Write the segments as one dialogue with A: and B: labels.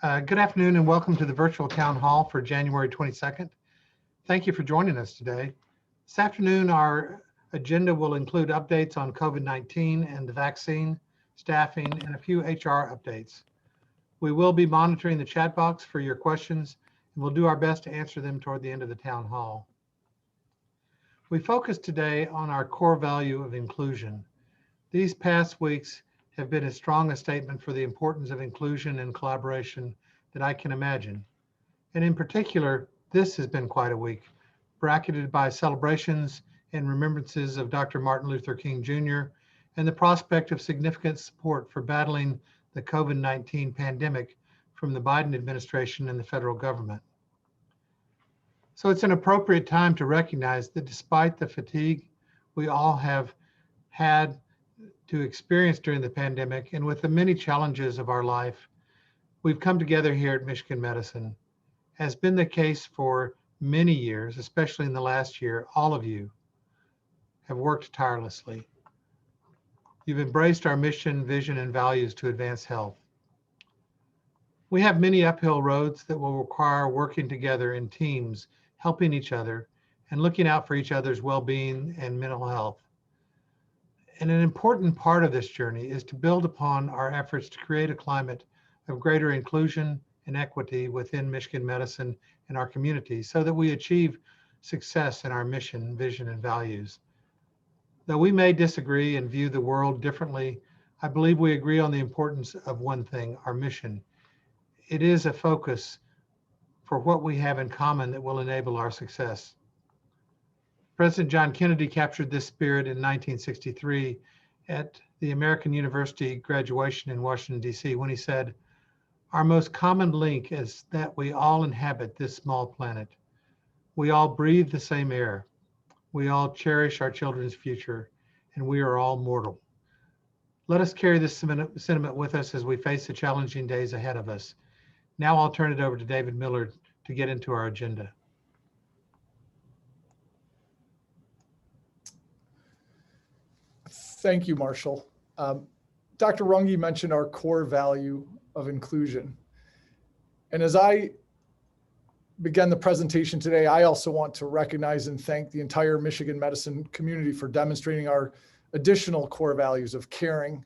A: Good afternoon and welcome to the virtual town hall for January 22nd. Thank you for joining us today. This afternoon, our agenda will include updates on COVID-19 and the vaccine, staffing, and a few HR updates. We will be monitoring the chat box for your questions, and we'll do our best to answer them toward the end of the town hall. We focus today on our core value of inclusion. These past weeks have been as strong a statement for the importance of inclusion and collaboration that I can imagine. And in particular, this has been quite a week, bracketed by celebrations and remembrances of Dr. Martin Luther King Jr. and the prospect of significant support for battling the COVID-19 pandemic from the Biden administration and the federal government. So it's an appropriate time to recognize that despite the fatigue we all have had to experience during the pandemic and with the many challenges of our life, we've come together here at Michigan Medicine. Has been the case for many years, especially in the last year. All of you have worked tirelessly. You've embraced our mission, vision, and values to advance health. We have many uphill roads that will require working together in teams, helping each other, and looking out for each other's well-being and mental health. And an important part of this journey is to build upon our efforts to create a climate of greater inclusion and equity within Michigan Medicine and our community so that we achieve success in our mission, vision, and values. Though we may disagree and view the world differently, I believe we agree on the importance of one thing, our mission. It is a focus for what we have in common that will enable our success. President John Kennedy captured this spirit in 1963 at the American University graduation in Washington, D.C. when he said, "Our most common link is that we all inhabit this small planet. We all breathe the same air. We all cherish our children's future, and we are all mortal." Let us carry this sentiment with us as we face the challenging days ahead of us. Now I'll turn it over to David Miller to get into our agenda.
B: Thank you, Marshall. Dr. Runge mentioned our core value of inclusion. And as I begin the presentation today, I also want to recognize and thank the entire Michigan Medicine community for demonstrating our additional core values of caring,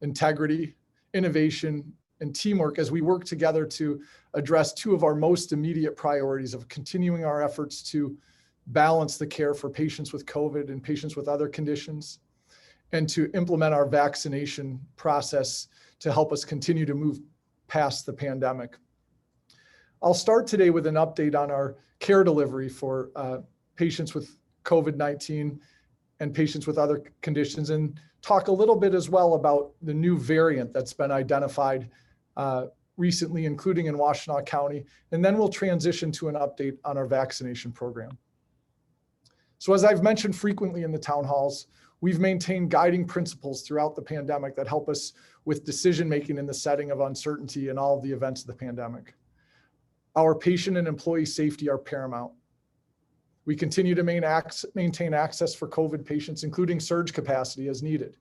B: integrity, innovation, and teamwork as we work together to address two of our most immediate priorities of continuing our efforts to balance the care for patients with COVID and patients with other conditions, and to implement our vaccination process to help us continue to move past the pandemic. I'll start today with an update on our care delivery for patients with COVID-19 and patients with other conditions, and talk a little bit as well about the new variant that's been identified recently, including in Washtenaw County, and then we'll transition to an update on our vaccination program. So as I've mentioned frequently in the town halls, we've maintained guiding principles throughout the pandemic that help us with decision-making in the setting of uncertainty and all of the events of the pandemic. Our patient and employee safety are paramount. We continue to maintain access for COVID patients, including surge capacity as needed.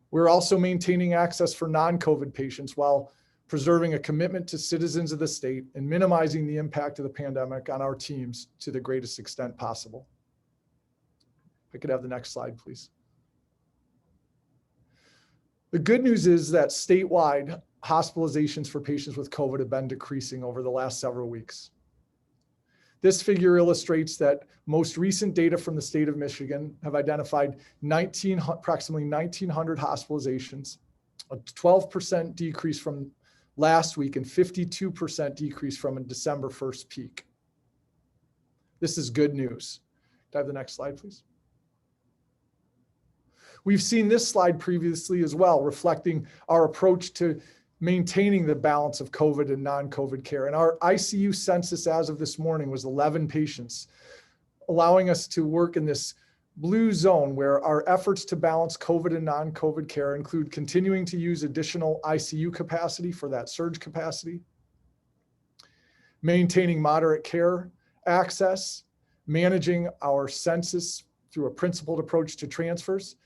B: We're also maintaining access for non-COVID patients while preserving a commitment to citizens of the state and minimizing the impact of the pandemic on our teams to the greatest extent possible. If I could have the next slide, please. The good news is that statewide hospitalizations for patients with COVID have been decreasing over the last several weeks. This figure illustrates that most recent data from the state of Michigan have identified approximately 1,900 hospitalizations, a 12% decrease from last week and 52% decrease from a December 1st peak. This is good news. Can I have the next slide, please? We've seen this slide previously as well, reflecting our approach to maintaining the balance of COVID and non-COVID care. And our ICU census as of this morning was 11 patients, allowing us to work in this blue zone where our efforts to balance COVID and non-COVID care include continuing to use additional ICU capacity for that surge capacity, maintaining moderate care access, managing our census through a principled approach to transfers,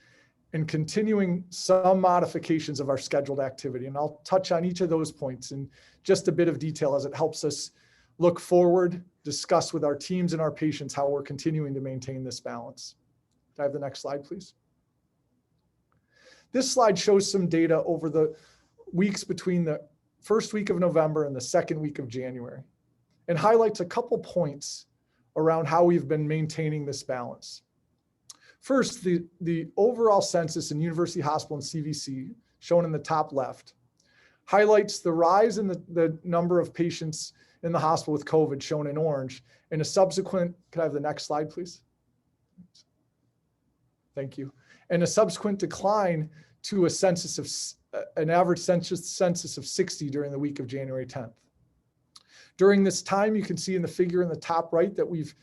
B: and continuing some modifications of our scheduled activity. And I'll touch on each of those points in just a bit of detail as it helps us look forward, discuss with our teams and our patients how we're continuing to maintain this balance. Can I have the next slide, please? This slide shows some data over the weeks between the first week of November and the second week of January, and highlights a couple points around how we've been maintaining this balance. First, the overall census in University Hospital and CVC, shown in the top left, highlights the rise in the number of patients in the hospital with COVID, shown in orange, and a subsequent, could I have the next slide, please? Thank you. And a subsequent decline to an average census of 60 during the week of January 10th. During this time, you can see in the figure in the top right that we've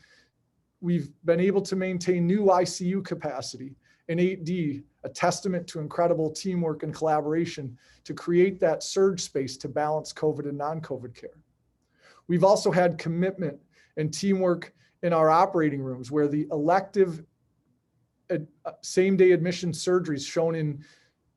B: been able to maintain new ICU capacity in 8D, a testament to incredible teamwork and collaboration to create that surge space to balance COVID and non-COVID care. We've also had commitment and teamwork in our operating rooms, where the elective same-day admission surgeries shown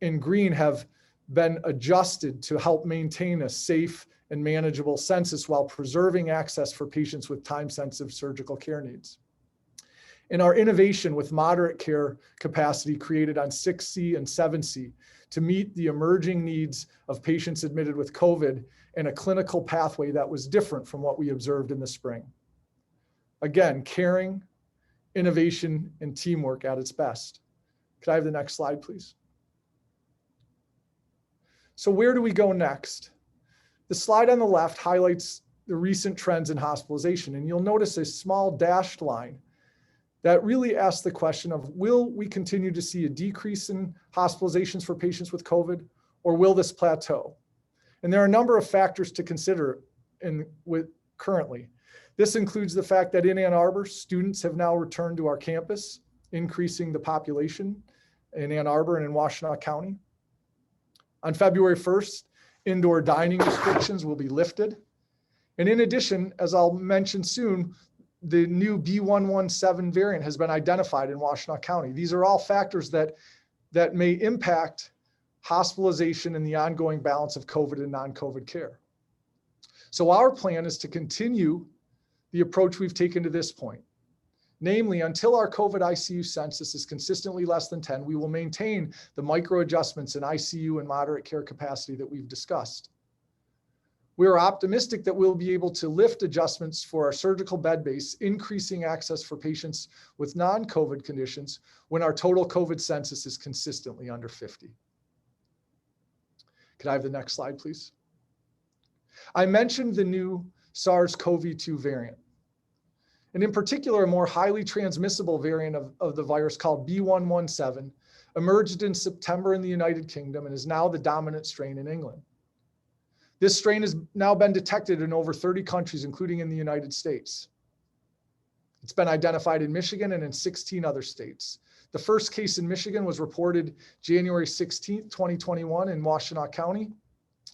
B: in green have been adjusted to help maintain a safe and manageable census while preserving access for patients with time-sensitive surgical care needs. In our innovation with moderate care capacity created on 6C and 7C to meet the emerging needs of patients admitted with COVID and a clinical pathway that was different from what we observed in the spring. Again, caring, innovation, and teamwork at its best. Could I have the next slide, please? So where do we go next? The slide on the left highlights the recent trends in hospitalization, and you'll notice a small dashed line that really asks the question of, will we continue to see a decrease in hospitalizations for patients with COVID, or will this plateau? And there are a number of factors to consider currently. This includes the fact that in Ann Arbor, students have now returned to our campus, increasing the population in Ann Arbor and in Washtenaw County. On February 1st, indoor dining restrictions will be lifted. And in addition, as I'll mention soon, the new B.1.1.7 variant has been identified in Washtenaw County. These are all factors that may impact hospitalization and the ongoing balance of COVID and non-COVID care. So our plan is to continue the approach we've taken to this point. Namely, until our COVID ICU census is consistently less than 10, we will maintain the micro adjustments in ICU and moderate care capacity that we've discussed. We are optimistic that we'll be able to lift adjustments for our surgical bed base, increasing access for patients with non-COVID conditions when our total COVID census is consistently under 50. Could I have the next slide, please? I mentioned the new SARS-CoV-2 variant, and in particular, a more highly transmissible variant of the virus called B.1.1.7 emerged in September in the United Kingdom and is now the dominant strain in England. This strain has now been detected in over 30 countries, including in the United States. It's been identified in Michigan and in 16 other states. The first case in Michigan was reported January 16th, 2021 in Washtenaw County,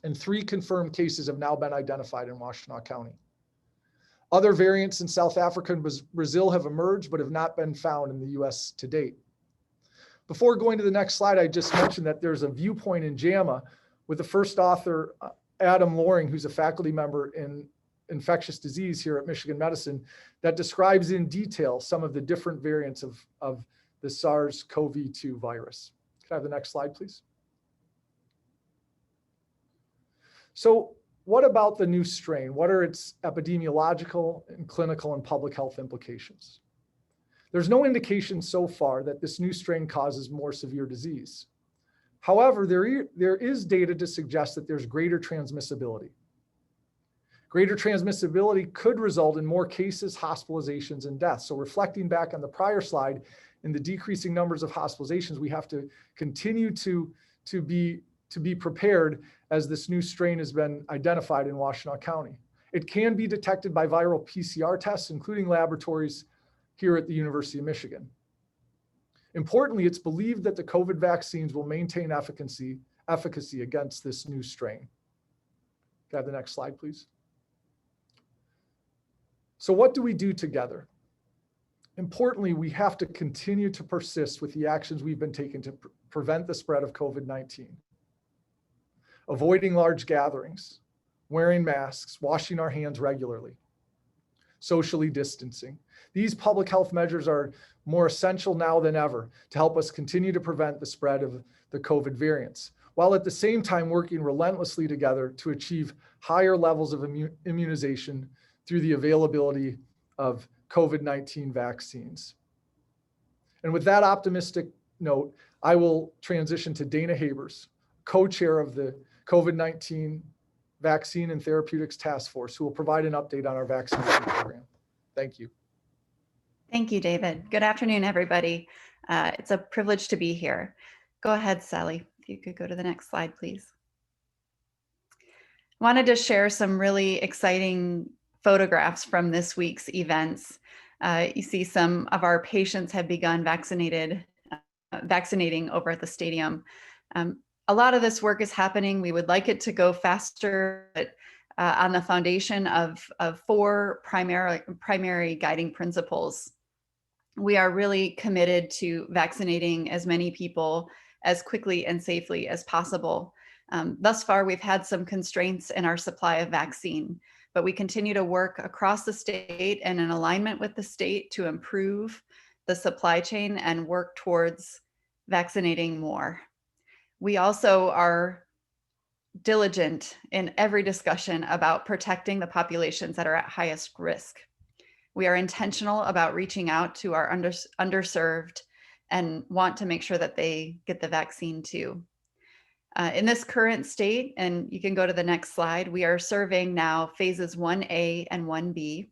B: and 3 confirmed cases have now been identified in Washtenaw County. Other variants in South Africa and Brazil have emerged, but have not been found in the US to date. Before going to the next slide, I just mentioned that there's a viewpoint in JAMA with the first author, Adam Loring, who's a faculty member in infectious disease here at Michigan Medicine, that describes in detail some of the different variants of the SARS-CoV-2 virus. Can I have the next slide, please? So what about the new strain? What are its epidemiological and clinical and public health implications? There's no indication so far that this new strain causes more severe disease. However, there is data to suggest that there's greater transmissibility. Greater transmissibility could result in more cases, hospitalizations, and deaths. So reflecting back on the prior slide, in the decreasing numbers of hospitalizations, we have to continue to be prepared as this new strain has been identified in Washtenaw County. It can be detected by viral PCR tests, including laboratories here at the University of Michigan. Importantly, it's believed that the COVID vaccines will maintain efficacy against this new strain. Can I have the next slide, please? So what do we do together? Importantly, we have to continue to persist with the actions we've been taking to prevent the spread of COVID-19. Avoiding large gatherings, wearing masks, washing our hands regularly, socially distancing. These public health measures are more essential now than ever to help us continue to prevent the spread of the COVID variants, while at the same time working relentlessly together to achieve higher levels of immunization through the availability of COVID-19 vaccines. And with that optimistic note, I will transition to Dana Habers, co-chair of the COVID-19 Vaccine and Therapeutics Task Force, who will provide an update on our vaccination program. Thank you.
C: Thank you, David. Good afternoon, everybody. It's a privilege to be here. Go ahead, Sally, if you could go to the next slide, please. Wanted to share some really exciting photographs from this week's events. You see some of our patients have begun vaccinating over at the stadium. A lot of this work is happening. We would like it to go faster, but on the foundation of 4 primary guiding principles. We are really committed to vaccinating as many people as quickly and safely as possible. Thus far, we've had some constraints in our supply of vaccine, but we continue to work across the state and in alignment with the state to improve the supply chain and work towards vaccinating more. We also are diligent in every discussion about protecting the populations that are at highest risk. We are intentional about reaching out to our underserved and want to make sure that they get the vaccine too. In this current state, and you can go to the next slide, we are serving now phases 1A and 1B.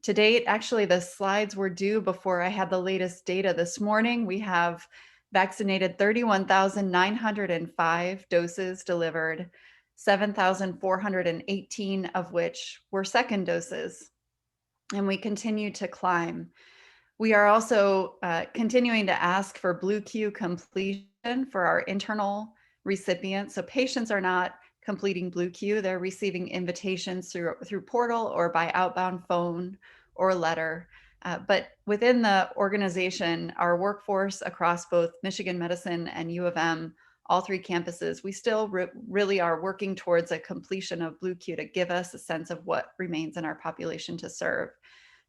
C: To date, actually, the slides were due before I had the latest data this morning. We have vaccinated 31,905 doses delivered, 7,418 of which were second doses, and we continue to climb. We are also continuing to ask for Blue Q completion for our internal recipients. So patients are not completing Blue Q, they're receiving invitations through portal or by outbound phone or letter. But within the organization, our workforce across both Michigan Medicine and U of M, all 3 campuses, we still really are working towards a completion of Blue Q to give us a sense of what remains in our population to serve.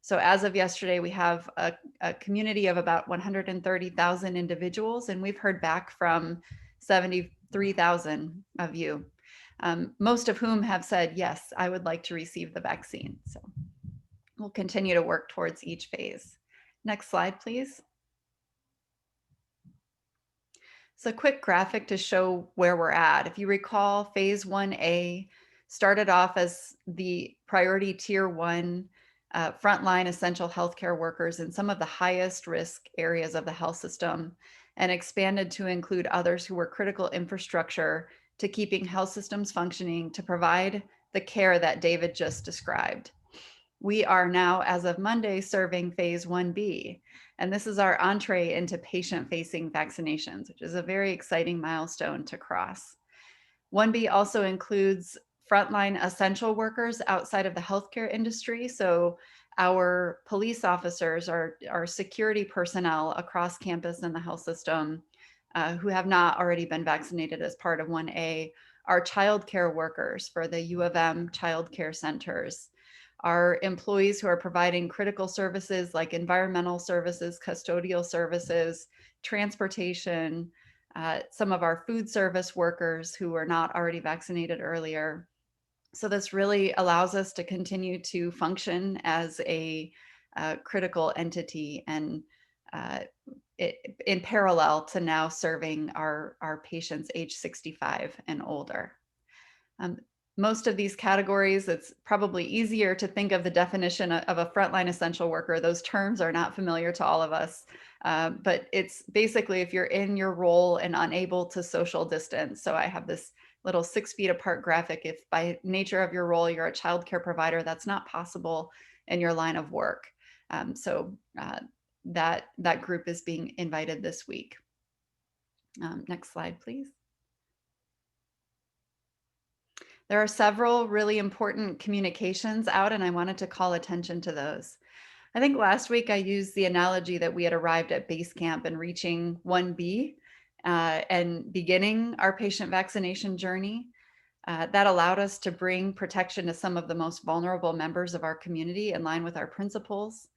C: So as of yesterday, we have a community of about 130,000 individuals, and we've heard back from 73,000 of you, most of whom have said, yes, I would like to receive the vaccine. So we'll continue to work towards each phase. Next slide, please. It's a quick graphic to show where we're at. If you recall, phase 1A started off as the priority tier 1 frontline essential healthcare workers in some of the highest risk areas of the health system, and expanded to include others who were critical infrastructure to keeping health systems functioning to provide the care that David just described. We are now, as of Monday, serving phase 1B, and this is our entree into patient-facing vaccinations, which is a very exciting milestone to cross. 1B also includes frontline essential workers outside of the healthcare industry. So our police officers, our security personnel across campus and the health system who have not already been vaccinated as part of 1A, our childcare workers for the U of M childcare centers, our employees who are providing critical services like environmental services, custodial services, transportation, some of our food service workers who were not already vaccinated earlier. So this really allows us to continue to function as a critical entity and in parallel to now serving our patients age 65 and older. Most of these categories, it's probably easier to think of the definition of a frontline essential worker. Those terms are not familiar to all of us, but it's basically if you're in your role and unable to social distance. So I have this little 6 feet apart graphic. If by nature of your role, you're a childcare provider, that's not possible in your line of work. That group is being invited this week. Next slide, please. There are several really important communications out, and I wanted to call attention to those. I think last week I used the analogy that we had arrived at base camp and reaching 1B, and beginning our patient vaccination journey. That allowed us to bring protection to some of the most vulnerable members of our community in line with our principles.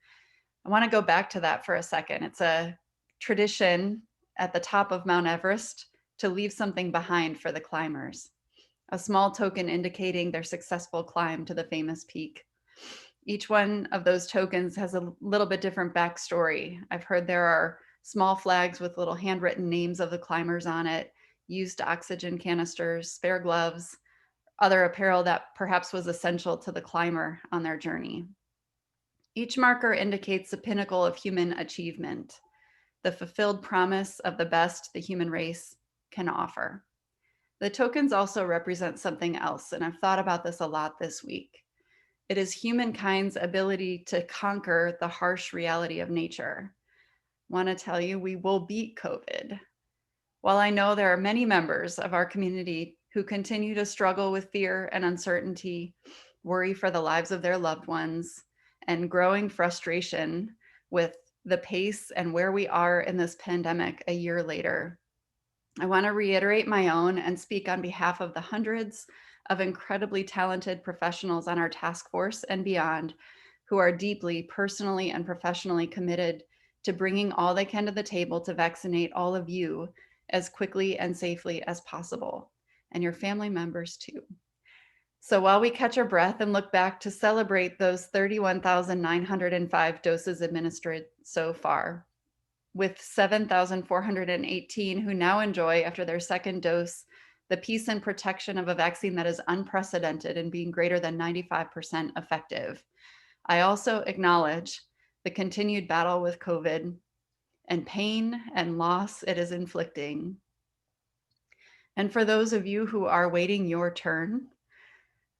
C: I want to go back to that for a second. It's a tradition at the top of Mount Everest to leave something behind for the climbers, a small token indicating their successful climb to the famous peak. Each one of those tokens has a little bit different backstory. I've heard there are small flags with little handwritten names of the climbers on it, used oxygen canisters, spare gloves, other apparel that perhaps was essential to the climber on their journey. Each marker indicates the pinnacle of human achievement, the fulfilled promise of the best the human race can offer. The tokens also represent something else, and I've thought about this a lot this week. It is humankind's ability to conquer the harsh reality of nature. Want to tell you, we will beat COVID. While I know there are many members of our community who continue to struggle with fear and uncertainty, worry for the lives of their loved ones, and growing frustration with the pace and where we are in this pandemic a year later, I want to reiterate my own and speak on behalf of the hundreds of incredibly talented professionals on our task force and beyond who are deeply personally and professionally committed to bringing all they can to the table to vaccinate all of you as quickly and safely as possible, and your family members too. So while we catch our breath and look back to celebrate those 31,905 doses administered so far, with 7,418 who now enjoy, after their second dose, the peace and protection of a vaccine that is unprecedented in being greater than 95% effective. I also acknowledge the continued battle with COVID and pain and loss it is inflicting. And for those of you who are waiting your turn,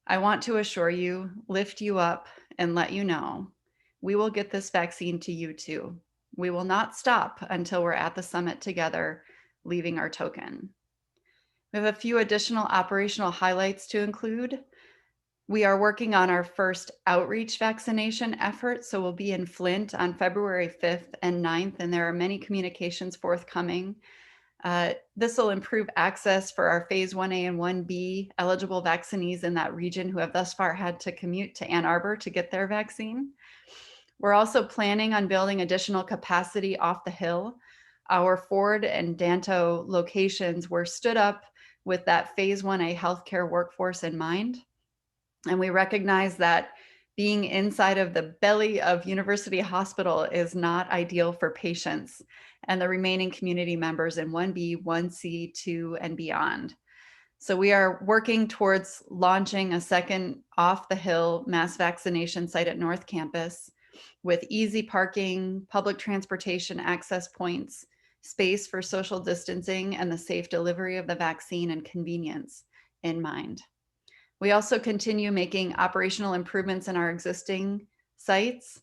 C: I want to assure you, lift you up, and let you know we will get this vaccine to you too. We will not stop until we're at the summit together, leaving our token. We have a few additional operational highlights to include. We are working on our first outreach vaccination effort, so we'll be in Flint on February 5th and 9th, and there are many communications forthcoming. This will improve access for our phase 1A and 1B eligible vaccinees in that region who have thus far had to commute to Ann Arbor to get their vaccine. We're also planning on building additional capacity off the Hill. Our Ford and Danto locations were stood up with that phase 1A healthcare workforce in mind. And we recognize that being inside of the belly of University Hospital is not ideal for patients and the remaining community members in 1B, 1C, 2, and beyond. So we are working towards launching a second off the hill mass vaccination site at North Campus with easy parking, public transportation access points, space for social distancing, and the safe delivery of the vaccine and convenience in mind. We also continue making operational improvements in our existing sites.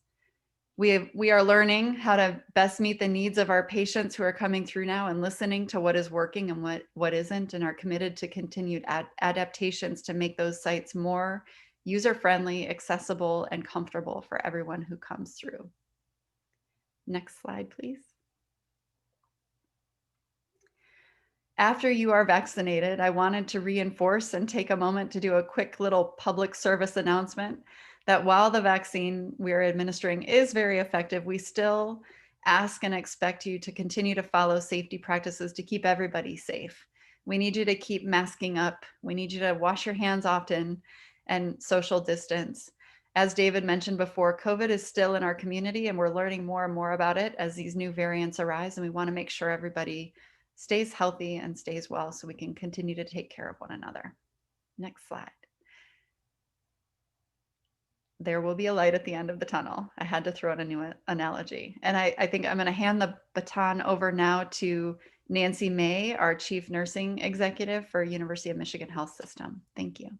C: We are learning how to best meet the needs of our patients who are coming through now and listening to what is working and what isn't, and are committed to continued adaptations to make those sites more user-friendly, accessible, and comfortable for everyone who comes through. Next slide, please. After you are vaccinated, I wanted to reinforce and take a moment to do a quick little public service announcement that while the vaccine we are administering is very effective, we still ask and expect you to continue to follow safety practices to keep everybody safe. We need you to keep masking up. We need you to wash your hands often and social distance. As David mentioned before, COVID is still in our community and we're learning more and more about it as these new variants arise, and we want to make sure everybody stays healthy and stays well so we can continue to take care of one another. Next slide. There will be a light at the end of the tunnel. I had to throw in a new analogy. And I think I'm going to hand the baton over now to Nancy May, our Chief Nursing Executive for University of Michigan Health System. Thank you.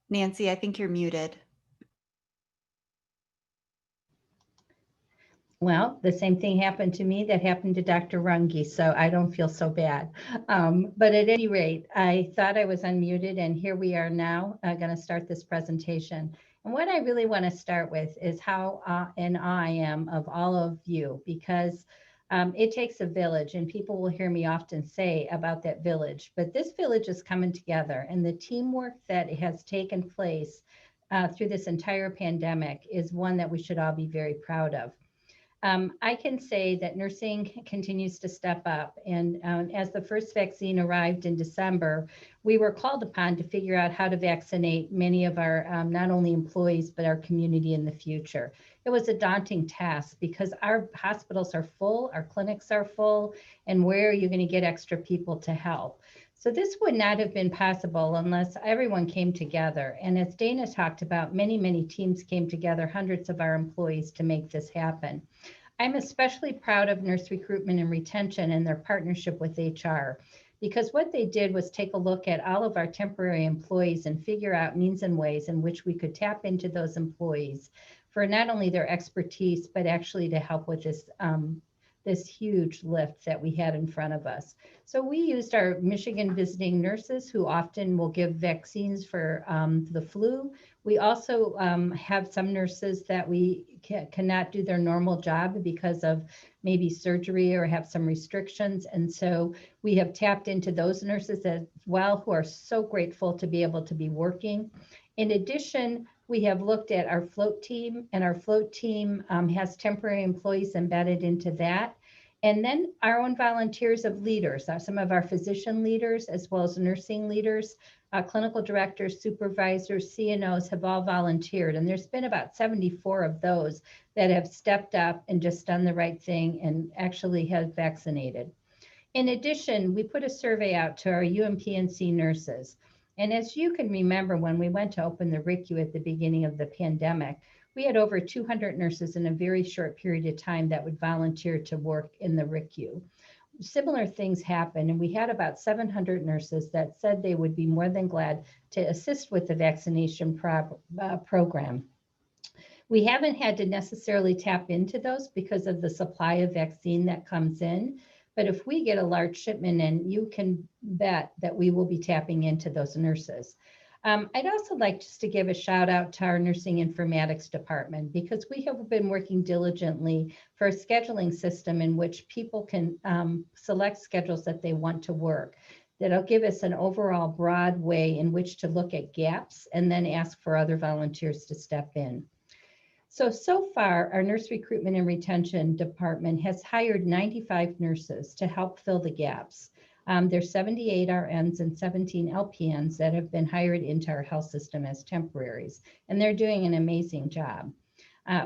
C: Nancy, I think you're muted.
D: Well, the same thing happened to me that happened to Dr. Runge, so I don't feel so bad. But at any rate, I thought I was unmuted, and here we are now going to start this presentation. And what I really want to start with is how in awe I am of all of you, because it takes a village, and people will hear me often say about that village. But this village is coming together, and the teamwork that has taken place through this entire pandemic is one that we should all be very proud of. I can say that nursing continues to step up. And as the first vaccine arrived in December, we were called upon to figure out how to vaccinate many of our not only employees, but our community in the future. It was a daunting task because our hospitals are full, our clinics are full, and where are you going to get extra people to help? So this would not have been possible unless everyone came together. And as Dana talked about, many, many teams came together, hundreds of our employees to make this happen. I'm especially proud of nurse recruitment and retention and their partnership with HR, because what they did was take a look at all of our temporary employees and figure out means and ways in which we could tap into those employees for not only their expertise, but actually to help with this huge lift that we had in front of us. So we used our Michigan visiting nurses who often will give vaccines for the flu. We also have some nurses that we cannot do their normal job because of maybe surgery or have some restrictions. And so we have tapped into those nurses as well, who are so grateful to be able to be working. In addition, we have looked at our float team, and our float team has temporary employees embedded into that. And then our own volunteers of leaders, some of our physician leaders, as well as nursing leaders, clinical directors, supervisors, CNOs have all volunteered. And there's been about 74 of those that have stepped up and just done the right thing and actually have vaccinated. In addition, we put a survey out to our UMPNC nurses. And as you can remember, when we went to open the RICU at the beginning of the pandemic, we had over 200 nurses in a very short period of time that would volunteer to work in the RICU. Similar things happened, and we had about 700 nurses that said they would be more than glad to assist with the vaccination program. We haven't had to necessarily tap into those because of the supply of vaccine that comes in. But if we get a large shipment in, you can bet that we will be tapping into those nurses. I'd also like just to give a shout out to our nursing informatics department, because we have been working diligently for a scheduling system in which people can select schedules that they want to work. That'll give us an overall broad way in which to look at gaps and then ask for other volunteers to step in. So far, our nurse recruitment and retention department has hired 95 nurses to help fill the gaps. There's 78 RNs and 17 LPNs that have been hired into our health system as temporaries, and they're doing an amazing job.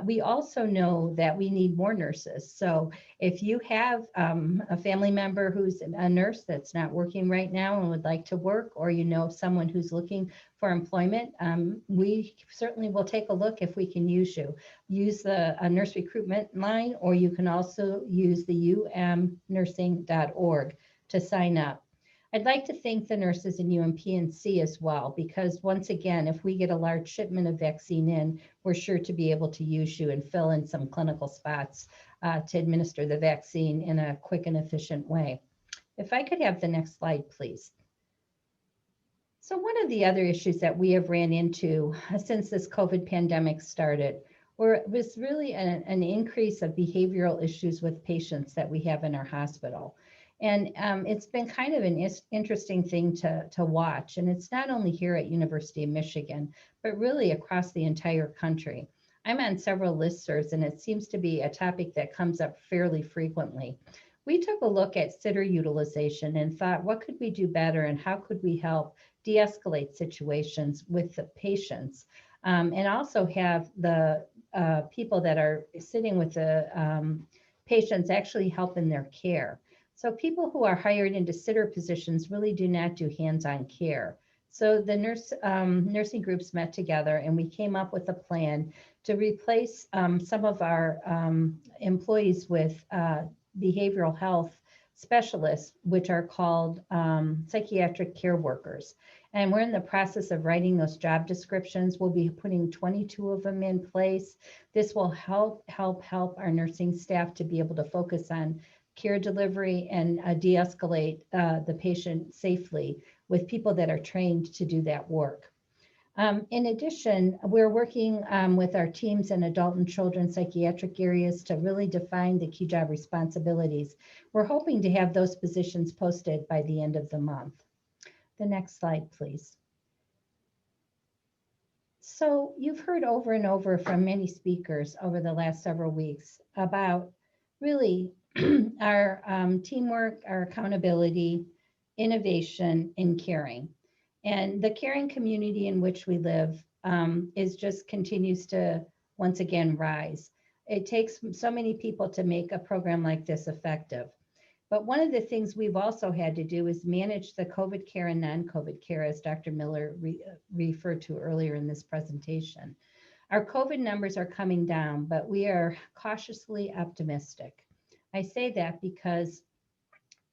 D: We also know that we need more nurses. So if you have a family member who's a nurse that's not working right now and would like to work, or you know someone who's looking for employment, we certainly will take a look if we can use you. Use the nurse recruitment line, or you can also use the umnursing.org to sign up. I'd like to thank the nurses in UMPNC as well, because once again, if we get a large shipment of vaccine in, we're sure to be able to use you and fill in some clinical spots to administer the vaccine in a quick and efficient way. If I could have the next slide, please. So one of the other issues that we have ran into since this COVID pandemic started was really an increase of behavioral issues with patients that we have in our hospital. And it's been kind of an interesting thing to watch. And it's not only here at University of Michigan, but really across the entire country. I'm on several listservs, and it seems to be a topic that comes up fairly frequently. We took a look at sitter utilization and thought, what could we do better, and how could we help de-escalate situations with the patients, and also have the people that are sitting with the patients actually help in their care. So people who are hired into sitter positions really do not do hands-on care. So the nursing groups met together, and we came up with a plan to replace some of our employees with behavioral health specialists, which are called psychiatric care workers. And we're in the process of writing those job descriptions. We'll be putting 22 of them in place. This will help our nursing staff to be able to focus on care delivery and de-escalate the patient safely with people that are trained to do that work. In addition, we're working with our teams in adult and children's psychiatric areas to really define the key job responsibilities. We're hoping to have those positions posted by the end of the month. The next slide, please. So you've heard over and over from many speakers over the last several weeks about really our teamwork, our accountability, innovation, and caring. And the caring community in which we live continues to once again rise. It takes so many people to make a program like this effective. But one of the things we've also had to do is manage the COVID care and non-COVID care, as Dr. Miller referred to earlier in this presentation. Our COVID numbers are coming down, but we are cautiously optimistic. I say that because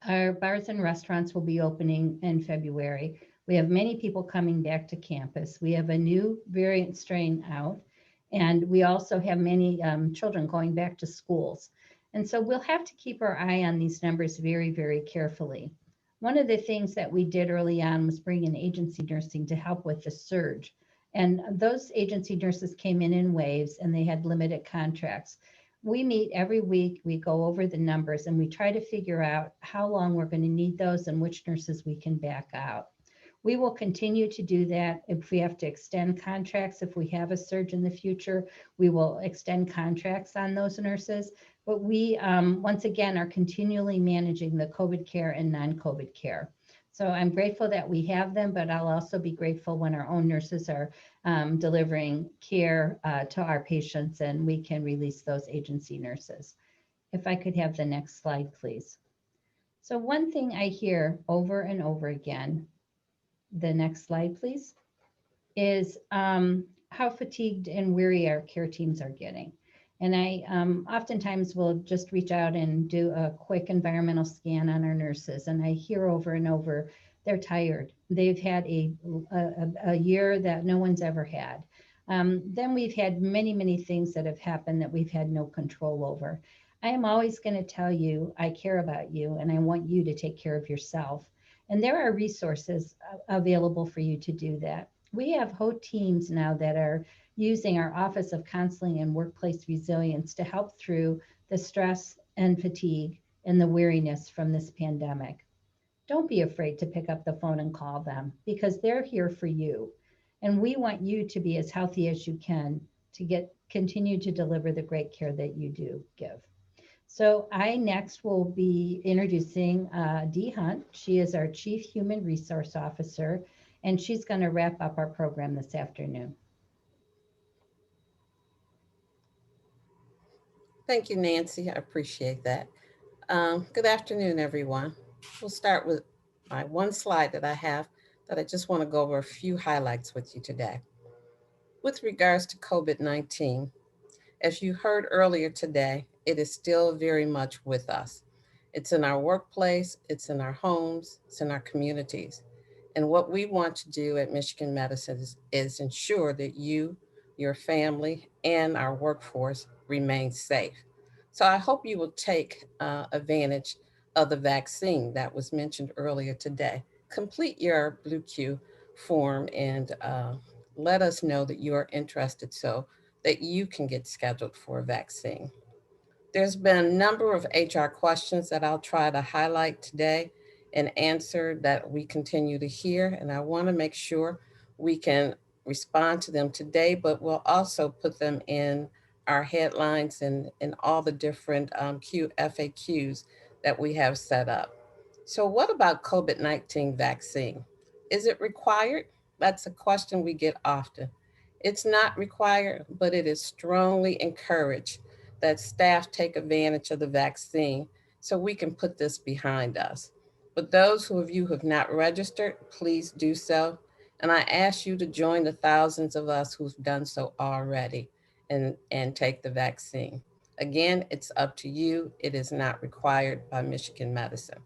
D: our bars and restaurants will be opening in February. We have many people coming back to campus. We have a new variant strain out, and we also have many children going back to schools. And so we'll have to keep our eye on these numbers very, very carefully. One of the things that we did early on was bring in agency nursing to help with the surge. And those agency nurses came in waves, and they had limited contracts. We meet every week, we go over the numbers, and we try to figure out how long we're going to need those and which nurses we can back out. We will continue to do that. If we have to extend contracts, if we have a surge in the future, we will extend contracts on those nurses. But we, once again, are continually managing the COVID care and non-COVID care. So I'm grateful that we have them, but I'll also be grateful when our own nurses are delivering care to our patients, and we can release those agency nurses. If I could have the next slide, please. So one thing I hear over and over again, the next slide, please, is how fatigued and weary our care teams are getting. And I oftentimes will just reach out and do a quick environmental scan on our nurses. And I hear over and over, they're tired. They've had a year that no one's ever had. Then we've had many, many things that have happened that we've had no control over. I am always going to tell you, I care about you, and I want you to take care of yourself. And there are resources available for you to do that. We have whole teams now that are using our Office of Counseling and Workplace Resilience to help through the stress and fatigue and the weariness from this pandemic. Don't be afraid to pick up the phone and call them, because they're here for you. And we want you to be as healthy as you can to continue to deliver the great care that you do give. So I next will be introducing Dee Hunt. She is our Chief Human Resource Officer, and she's going to wrap up our program this afternoon.
E: Thank you, Nancy. I appreciate that. Good afternoon, everyone. We'll start with my one slide that I have that I just want to go over a few highlights with you today. With regards to COVID-19, as you heard earlier today, it is still very much with us. It's in our workplace, it's in our homes, it's in our communities. And what we want to do at Michigan Medicine is ensure that you, your family, and our workforce remain safe. So I hope you will take advantage of the vaccine that was mentioned earlier today. Complete your Blue Q form and let us know that you are interested so that you can get scheduled for a vaccine. There's been a number of HR questions that I'll try to highlight today and answer that we continue to hear. And I want to make sure we can respond to them today, but we'll also put them in our headlines and all the different FAQs that we have set up. So what about COVID-19 vaccine? Is it required? That's a question we get often. It's not required, but it is strongly encouraged that staff take advantage of the vaccine so we can put this behind us. But those of you who have not registered, please do so. And I ask you to join the thousands of us who've done so already and take the vaccine. Again, it's up to you. It is not required by Michigan Medicine.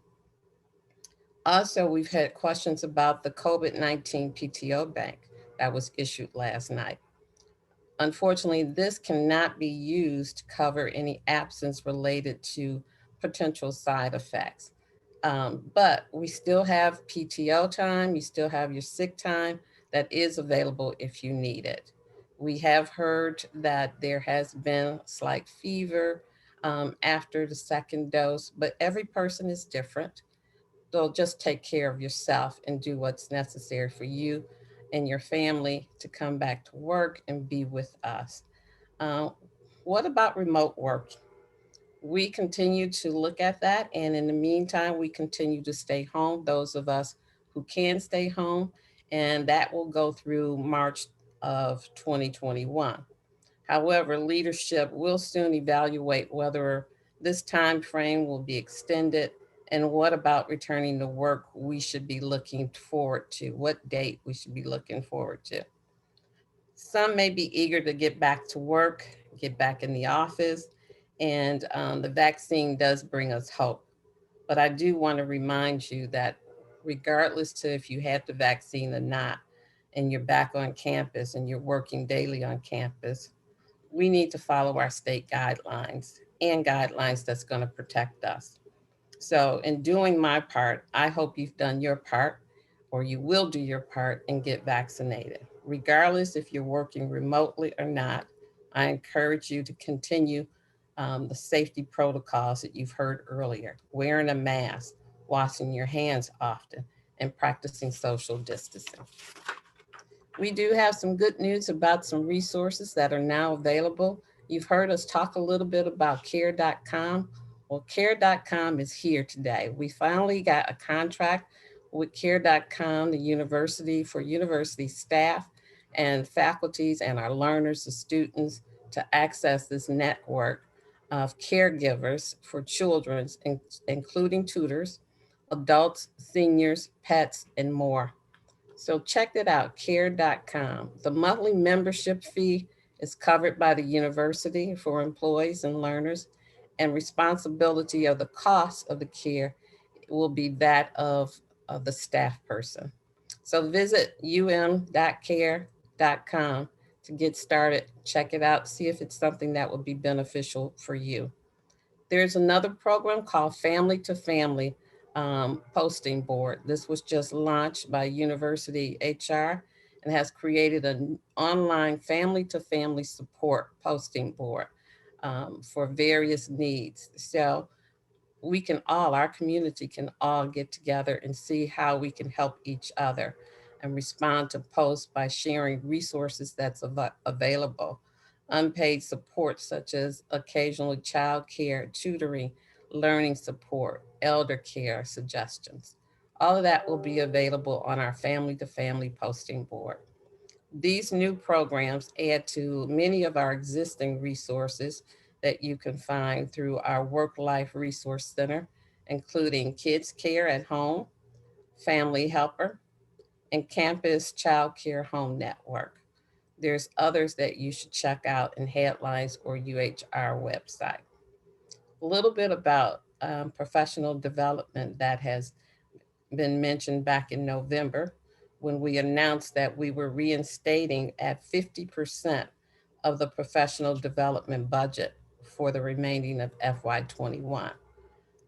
E: Also, we've had questions about the COVID-19 PTO bank that was issued last night. Unfortunately, this cannot be used to cover any absence related to potential side effects. But we still have PTO time, you still have your sick time that is available if you need it. We have heard that there has been slight fever after the second dose, but every person is different. So just take care of yourself and do what's necessary for you and your family to come back to work and be with us. Uh, what about remote work? We continue to look at that. And in the meantime, we continue to stay home, those of us who can stay home. And that will go through March of 2021. However, leadership will soon evaluate whether this time frame will be extended and what about returning to work we should be looking forward to, what date we should be looking forward to. Some may be eager to get back to work, get back in the office, and the vaccine does bring us hope. But I do want to remind you that regardless to if you had the vaccine or not, and you're back on campus and you're working daily on campus, we need to follow our state guidelines and guidelines that's going to protect us. So, in doing my part, I hope you've done your part or you will do your part and get vaccinated. Regardless if you're working remotely or not, I encourage you to continue the safety protocols that you've heard earlier, wearing a mask, washing your hands often, and practicing social distancing. We do have some good news about some resources that are now available. You've heard us talk a little bit about care.com. Well, care.com is here today. We finally got a contract with care.com, the university, for university staff and faculties and our learners, the students, to access this network of caregivers for children, including tutors, adults, seniors, pets, and more. So check it out, care.com. The monthly membership fee is covered by the university for employees and learners, and responsibility of the cost of the care will be that of the staff person. So visit um.care.com to get started. Check it out, see if it's something that would be beneficial for you. There's another program called Family to Family Posting Board. This was just launched by University HR and has created an online family to family support posting board for various needs. So we can all, our community can all get together and see how we can help each other and respond to posts by sharing resources that's available. Unpaid support such as occasional child care, tutoring, learning support, elder care suggestions. All of that will be available on our family to family posting board. These new programs add to many of our existing resources that you can find through our Work Life Resource Center, including Kids Care at Home, Family Helper, and Campus Child Care Home Network. There's others that you should check out in Headlines or UHR website. A little bit about professional development that has been mentioned back in November when we announced that we were reinstating at 50% of the professional development budget for the remaining of FY21.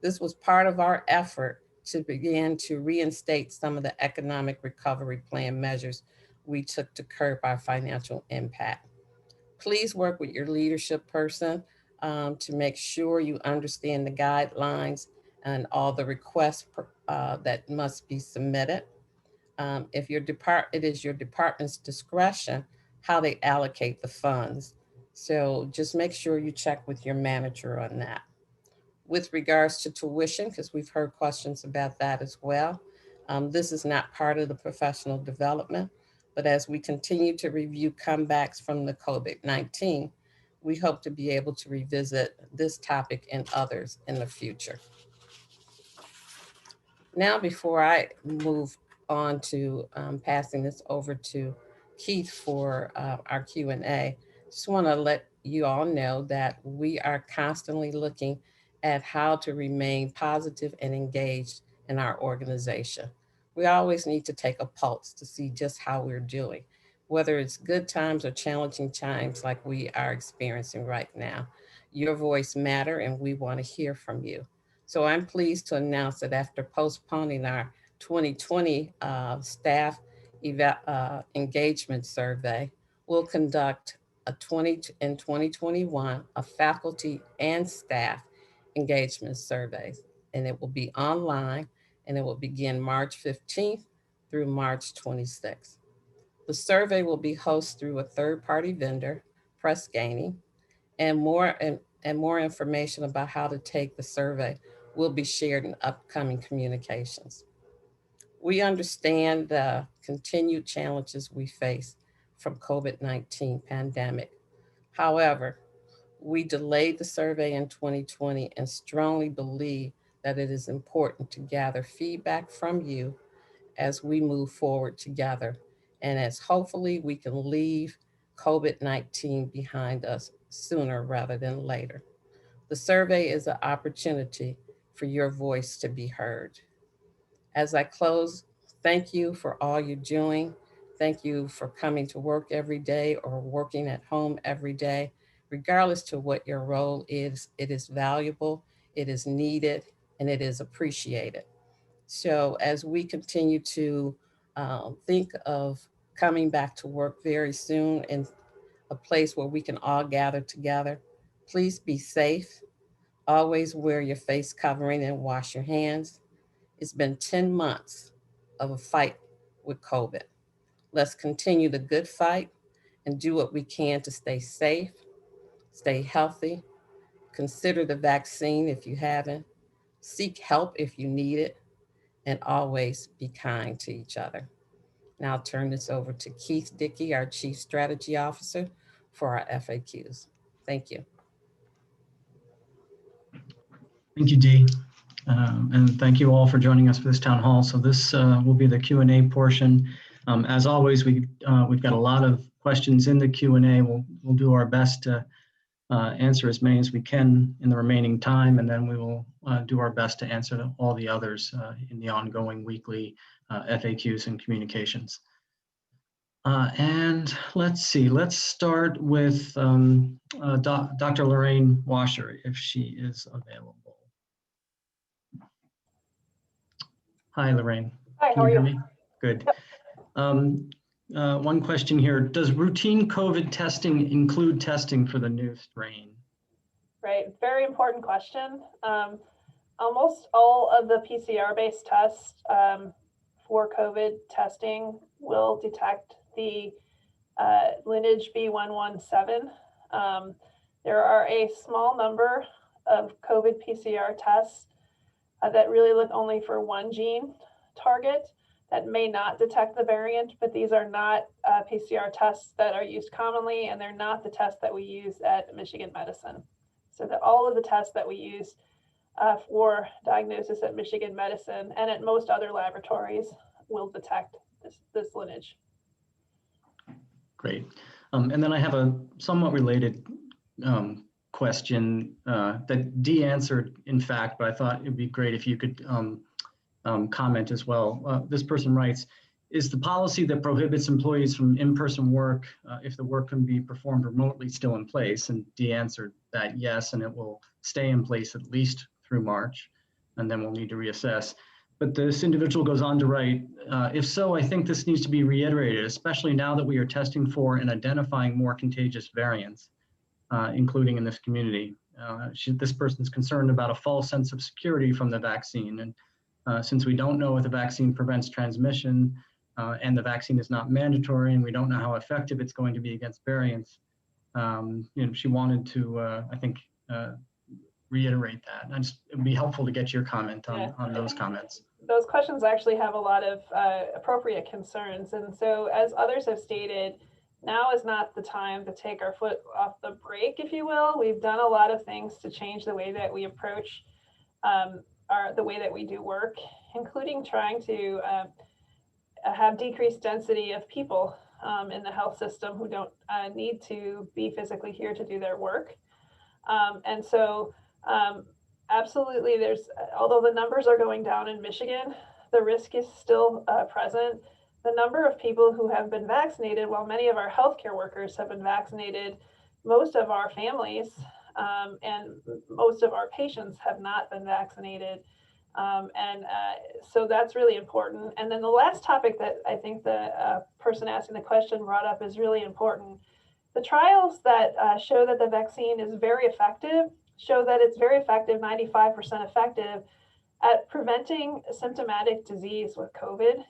E: This was part of our effort to begin to reinstate some of the economic recovery plan measures we took to curb our financial impact. Please work with your leadership person to make sure you understand the guidelines and all the requests that must be submitted. If your it is your department's discretion how they allocate the funds. So just make sure you check with your manager on that. With regards to tuition, because we've heard questions about that as well, this is not part of the professional development, but as we continue to review comebacks from the COVID-19, we hope to be able to revisit this topic and others in the future. Now, before I move on to passing this over to Keith for our Q&A, just want to let you all know that we are constantly looking at how to remain positive and engaged in our organization. We always need to take a pulse to see just how we're doing, whether it's good times or challenging times like we are experiencing right now. Your voice matters, and we want to hear from you. So I'm pleased to announce that after postponing our 2020 staff engagement survey, we'll conduct in 2021 a faculty and staff engagement surveys, and it will be online, and it will begin March 15th through March 26th. The survey will be hosted through a third-party vendor, Press Gaining, and more information about how to take the survey will be shared in upcoming communications. We understand the continued challenges we face from COVID-19 pandemic. However, we delayed the survey in 2020 and strongly believe that it is important to gather feedback from you as we move forward together, and as hopefully we can leave COVID-19 behind us sooner rather than later. The survey is an opportunity for your voice to be heard. As I close, thank you for all you're doing. Thank you for coming to work every day or working at home every day. Regardless to what your role is, it is valuable, it is needed, and it is appreciated. So as we continue to think of coming back to work very soon in a place where we can all gather together, please be safe. Always wear your face covering and wash your hands. It's been 10 months of a fight with COVID. Let's continue the good fight and do what we can to stay safe, stay healthy, consider the vaccine if you haven't, seek help if you need it, and always be kind to each other. Now I'll turn this over to Keith Dickey, our Chief Strategy Officer, for our FAQs. Thank you.
F: Thank you, Dee. And thank you all for joining us for this town hall. So this will be the Q&A portion. As always, we've got a lot of questions in the Q&A. We'll do our best to answer as many as we can in the remaining time, and then we will do our best to answer all the others in the ongoing weekly FAQs and communications. And let's see, let's start with Dr. Lorraine Washer, if she is available. Hi, Lorraine.
G: Hi, how are
F: Can
G: you?
F: hear me? Good. One question here. Does routine COVID testing include testing for the new strain?
G: Right, very important question. Almost all of the PCR-based tests for COVID testing will detect the lineage B117. There are a small number of COVID PCR tests that really look only for one gene target that may not detect the variant, but these are not PCR tests that are used commonly, and they're not the tests that we use at Michigan Medicine. So that all of the tests that we use for diagnosis at Michigan Medicine and at most other laboratories will detect this lineage.
F: Great. And then I have a somewhat related question that Dee answered, in fact, but I thought it'd be great if you could comment as well. This person writes, is the policy that prohibits employees from in-person work if the work can be performed remotely still in place? And Dee answered that yes, and it will stay in place at least through March, and then we'll need to reassess. But this individual goes on to write, if so, I think this needs to be reiterated, especially now that we are testing for and identifying more contagious variants, including in this community. This person's concerned about a false sense of security from the vaccine. And since we don't know if the vaccine prevents transmission and the vaccine is not mandatory and we don't know how effective it's going to be against variants, she wanted to, I think, reiterate that. And it'd be helpful to get your comment on those comments.
G: Those questions actually have a lot of appropriate concerns. And so as others have stated, now is not the time to take our foot off the brake, if you will. We've done a lot of things to change the way that we approach the way that we do work, including trying to have decreased density of people in the health system who don't need to be physically here to do their work. And so Absolutely. Although the numbers are going down in Michigan, the risk is still present. The number of people who have been vaccinated, while many of our healthcare workers have been vaccinated, most of our families and most of our patients have not been vaccinated. So that's really important. And then the last topic that I think the person asking the question brought up is really important. The trials that show that the vaccine is very effective show that it's very effective, 95% effective at preventing symptomatic disease with COVID.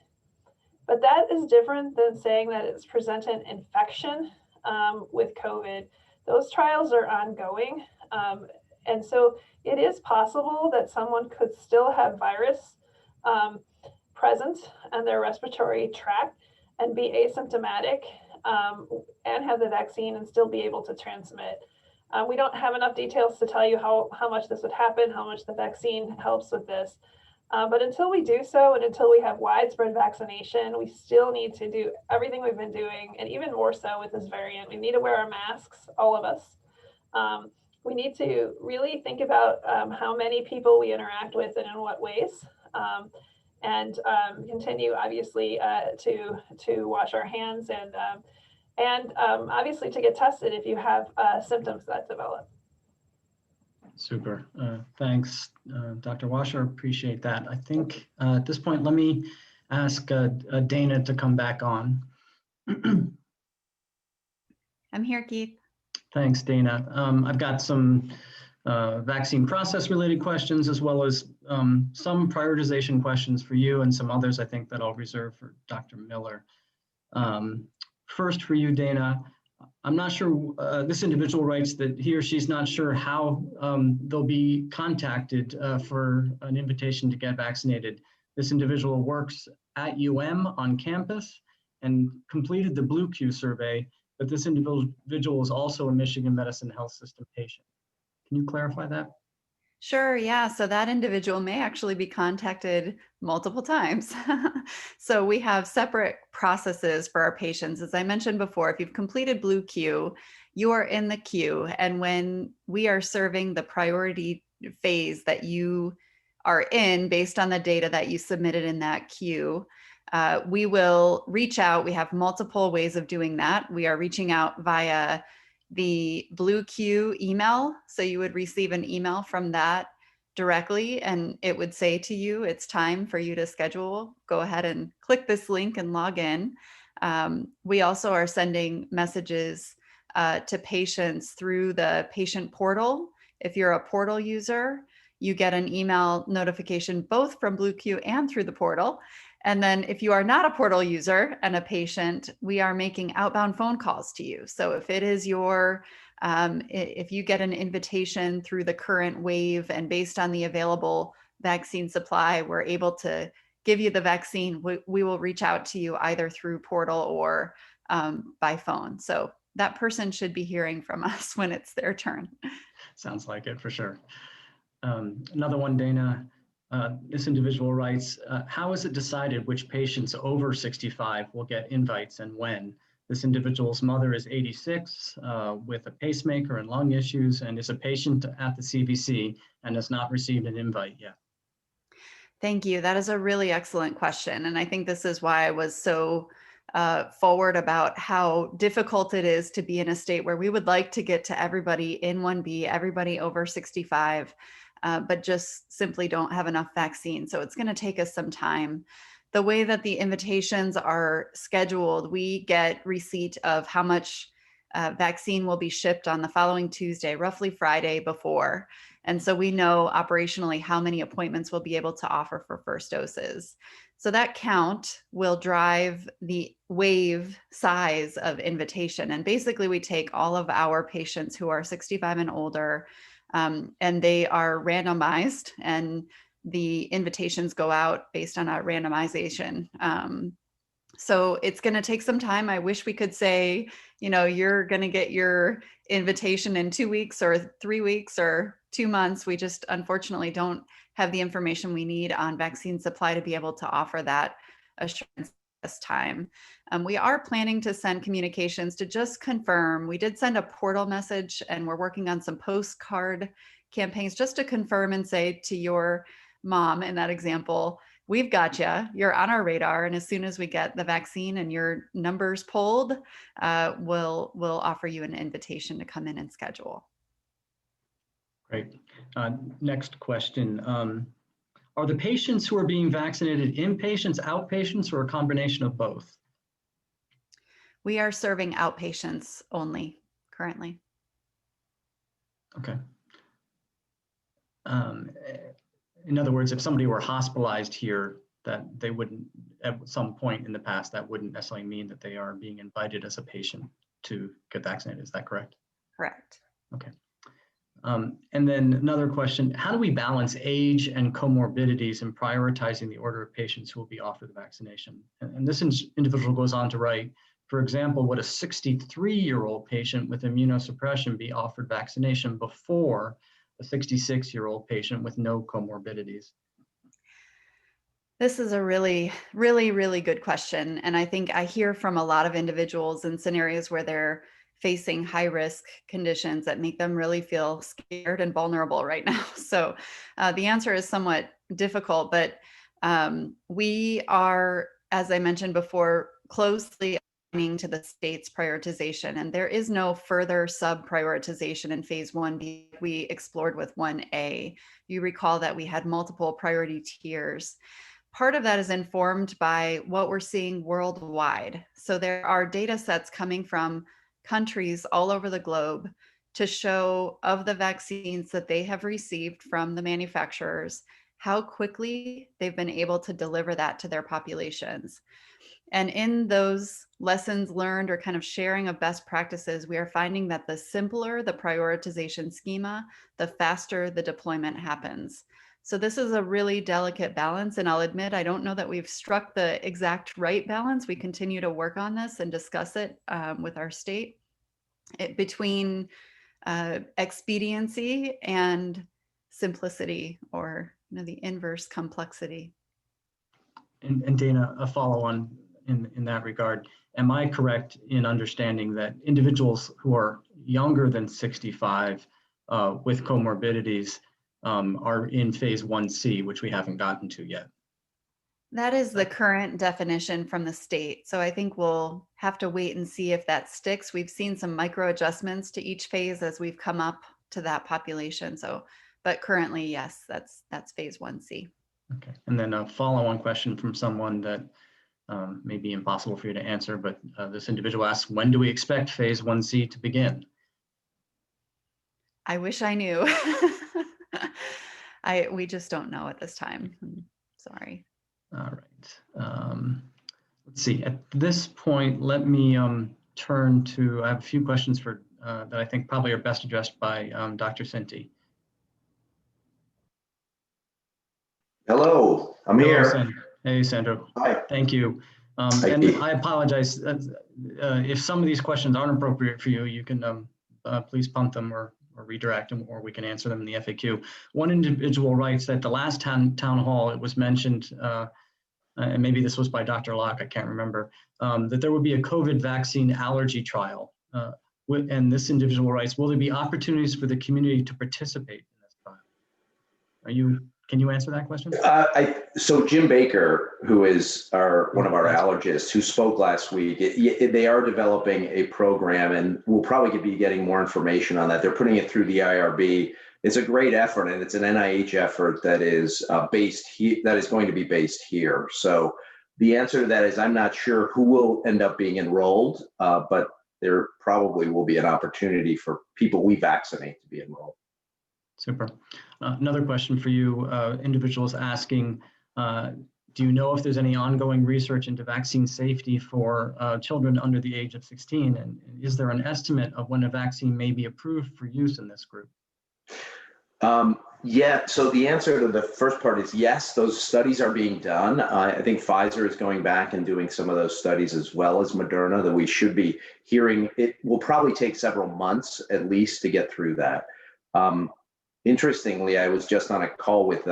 G: But that is different than saying that it's presenting infection with COVID. Those trials are ongoing. And so it is possible that someone could still have virus present on their respiratory tract and be asymptomatic and have the vaccine and still be able to transmit. We don't have enough details to tell you how much this would happen, how much the vaccine helps with this. But until we do so, and until we have widespread vaccination, we still need to do everything we've been doing, and even more so with this variant. We need to wear our masks, all of us. We need to really think about how many people we interact with and in what ways, and continue, obviously, to wash our hands and obviously to get tested if you have symptoms that develop.
F: Super. Thanks, Dr. Washer. Appreciate that. I think at this point, let me ask Dana to come back on.
C: I'm here, Keith.
F: Thanks, Dana. I've got some vaccine process related questions, as well as some prioritization questions for you and some others I think that I'll reserve for Dr. Miller. First for you, Dana, I'm not sure, this individual writes that he or she's not sure how they'll be contacted for an invitation to get vaccinated. This individual works at on campus and completed the Blue Q survey, but this individual is also a Michigan Medicine Health System patient. Can you clarify that?
C: Sure, yeah. So that individual may actually be contacted multiple times. So we have separate processes for our patients. As I mentioned before, if you've completed Blue Q, you are in the queue. And when we are serving the priority phase that you are in based on the data that you submitted in that queue, we will reach out. We have multiple ways of doing that. We are reaching out via the Blue Q email. So you would receive an email from that directly, and it would say to you, it's time for you to schedule. Go ahead and click this link and log in. We also are sending messages to patients through the patient portal. If you're a portal user, you get an email notification both from Blue Q and through the portal. And then if you are not a portal user and a patient, we are making outbound phone calls to you. So if it is your, if you get an invitation through the current wave and based on the available vaccine supply, we're able to give you the vaccine, we will reach out to you either through portal or by phone. So that person should be hearing from us when it's their turn.
F: Sounds like it for sure. Another one, Dana. This individual writes, how is it decided which patients over 65 will get invites and when? This individual's mother is 86 with a pacemaker and lung issues and is a patient at the CVC and has not received an invite yet.
C: Thank you. That is a really excellent question. And I think this is why I was so forward about how difficult it is to be in a state where we would like to get to everybody in 1B, everybody over 65. But just simply don't have enough vaccine. So it's going to take us some time. The way that the invitations are scheduled, we get receipt of how much vaccine will be shipped on the following Tuesday, roughly Friday before. And so we know operationally how many appointments we'll be able to offer for first doses. So that count will drive the wave size of invitation. And basically we take all of our patients who are 65 and older, and they are randomized and the invitations go out based on a randomization. So it's going to take some time. I wish we could say, you know, you're going to get your invitation in 2 weeks or 3 weeks or 2 months. We just unfortunately don't have the information we need on vaccine supply to be able to offer that assurance this time. We are planning to send communications to just confirm. We did send a portal message and we're working on some postcard campaigns just to confirm and say to your mom in that example, we've got you, you're on our radar. And as soon as we get the vaccine and your numbers pulled, we'll offer you an invitation to come in and schedule.
F: Great. Next question. Are the patients who are being vaccinated inpatients, outpatients, or a combination of both?
C: We are serving outpatients only currently.
F: Okay. In other words, if somebody were hospitalized here, that they wouldn't, at some point in the past, that wouldn't necessarily mean that they are being invited as a patient to get vaccinated. Is that correct?
C: Correct.
F: Okay. And then another question, how do we balance age and comorbidities in prioritizing the order of patients who will be offered the vaccination? And this individual goes on to write, for example, would a 63-year-old patient with immunosuppression be offered vaccination before a 66-year-old patient with no comorbidities?
C: This is a really, really, really good question. And I think I hear from a lot of individuals in scenarios where they're facing high risk conditions that make them really feel scared and vulnerable right now. So the answer is somewhat difficult, but we are, as I mentioned before, closely aligning to the state's prioritization. And there is no further sub-prioritization in phase 1B we explored with 1A. You recall that we had multiple priority tiers. Part of that is informed by what we're seeing worldwide. So there are data sets coming from countries all over the globe to show of the vaccines that they have received from the manufacturers, how quickly they've been able to deliver that to their populations. And in those lessons learned or kind of sharing of best practices, we are finding that the simpler the prioritization schema, the faster the deployment happens. So this is a really delicate balance. And I'll admit, I don't know that we've struck the exact right balance. We continue to work on this and discuss it with our state between expediency and simplicity, or the inverse complexity.
F: And Dana, a follow-on in that regard. Am I correct in understanding that individuals who are younger than 65 with comorbidities are in phase 1C, which we haven't gotten to yet?
C: That is the current definition from the state. So I think we'll have to wait and see if that sticks. We've seen some micro adjustments to each phase as we've come up to that population. So, but currently, yes, that's phase 1C.
F: Okay. And then a follow-on question from someone that may be impossible for you to answer, but this individual asks, when do we expect phase 1C to begin?
C: I wish I knew. We just don't know at this time. Sorry.
F: All right. Let's see. At this point, let me turn to, I have a few questions for that I think probably are best addressed by Dr. Sinti.
H: Hello, I'm
F: Hello,
H: here.
F: Hey, Sandro.
H: Hi.
F: Thank you. And I apologize if some of these questions aren't appropriate for you. You can please punt them or redirect them, or we can answer them in the FAQ. One individual writes that the last town hall, it was mentioned, and maybe this was by Dr. Locke, I can't remember, that there would be a COVID vaccine allergy trial. And this individual writes, will there be opportunities for the community to participate in this trial? Can you answer that question?
H: So Jim Baker, who is one of our allergists who spoke last week, they are developing a program, and we'll probably be getting more information on that. They're putting it through the IRB. It's a great effort, and it's an NIH effort that is going to be based here. So the answer to that is I'm not sure who will end up being enrolled, but there probably will be an opportunity for people we vaccinate to be enrolled.
F: Super. Another question for you. Individuals asking, do you know if there's any ongoing research into vaccine safety for children under the age of 16? And is there an estimate of when a vaccine may be approved for use in this group?
H: Yeah, so the answer to the first part is yes, those studies are being done. I think Pfizer is going back and doing some of those studies as well as Moderna, that we should be hearing. It will probably take several months at least to get through that. Interestingly, I was just on a call with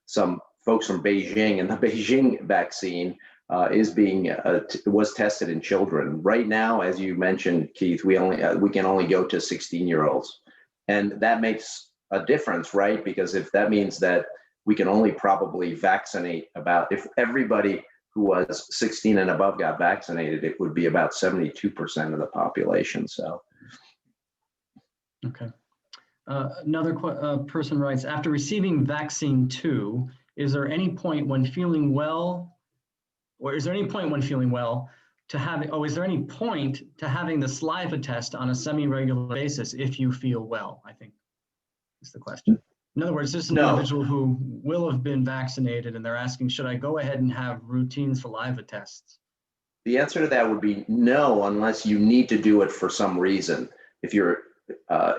H: some folks from Beijing, and the Beijing vaccine was tested in children. Right now, as you mentioned, Keith, we can only go to 16-year-olds, and that makes a difference, right? Because if that means that we can only probably vaccinate about, if everybody who was 16 and above got vaccinated, it would be about 72% of the population. So.
F: Okay. Another person writes, after receiving vaccine 2, is there any point when feeling well, is there any point to having the saliva test on a semi-regular basis if you feel well, I think is the question. In other words, this is an individual who will have been vaccinated and they're asking, should I go ahead and have routine saliva tests?
H: The answer to that would be no, unless you need to do it for some reason. If you're,